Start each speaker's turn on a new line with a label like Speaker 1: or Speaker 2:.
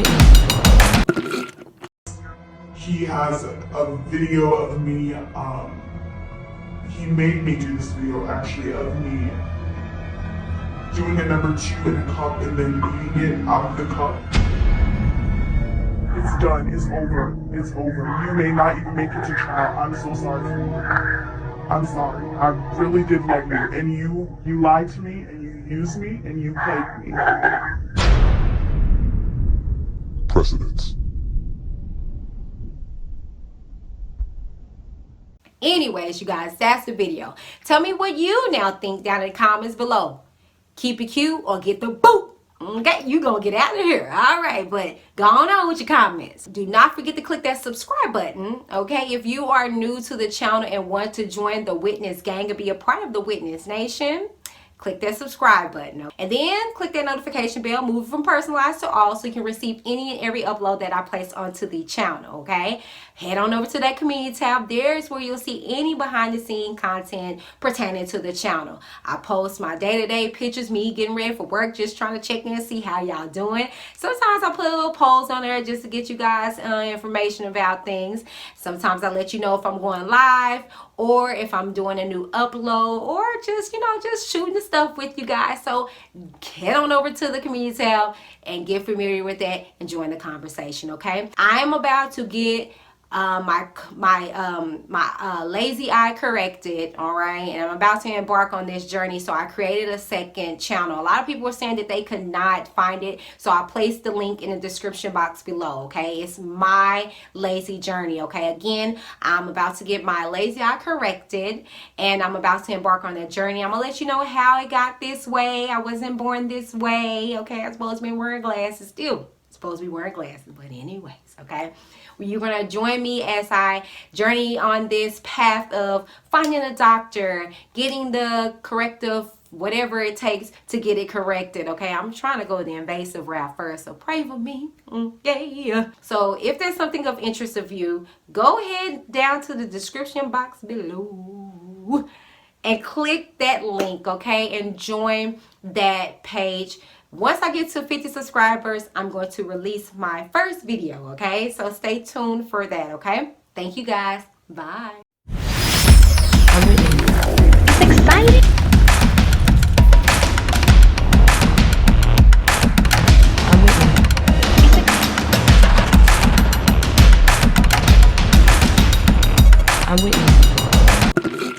Speaker 1: Whitney.
Speaker 2: He has a video of me, he made me do this video actually of me doing a number 2 in a cup and then eating it out of the cup. It's done, it's over, it's over. You may not even make it to trial. I'm so sorry for you. I'm sorry. I really did love you, and you lied to me, and you used me, and you played me.
Speaker 3: Precedence.
Speaker 1: Anyways, you guys, that's the video. Tell me what you now think down in the comments below. Keep it cute or get the boot. Okay, you gonna get out of here. All right, but go on with your comments. Do not forget to click that subscribe button. Okay, if you are new to the channel and want to join the Witness gang and be a part of the Witness Nation, click that subscribe button. And then click that notification bell, move from personalized to all so you can receive any and every upload that I place onto the channel, okay? Head on over to that community tab. There's where you'll see any behind the scene content pertaining to the channel. I post my day-to-day pictures, me getting ready for work, just trying to check in and see how y'all doing. Sometimes I put a little polls on there just to get you guys information about things. Sometimes I let you know if I'm going live or if I'm doing a new upload or just, you know, just shooting the stuff with you guys. So head on over to the community tab and get familiar with that and join the conversation, okay? I'm about to get my lazy eye corrected, all right, and I'm about to embark on this journey. So I created a second channel. A lot of people were saying that they could not find it, so I placed the link in the description box below, okay? It's my lazy journey, okay? Again, I'm about to get my lazy eye corrected and I'm about to embark on that journey. I'm gonna let you know how it got this way. I wasn't born this way, okay? I'm supposed to be wearing glasses still. Supposed to be wearing glasses, but anyways, okay? You're gonna join me as I journey on this path of finding a doctor, getting the corrective, whatever it takes to get it corrected, okay? I'm trying to go the invasive route first, so pray for me. Yeah. So if there's something of interest of you, go ahead down to the description box below and click that link, okay? And join that page. Once I get to 50 subscribers, I'm going to release my first video, okay? So stay tuned for that, okay? Thank you guys. Bye.
Speaker 4: I'm Whitney. It's exciting. I'm Whitney. I'm Whitney.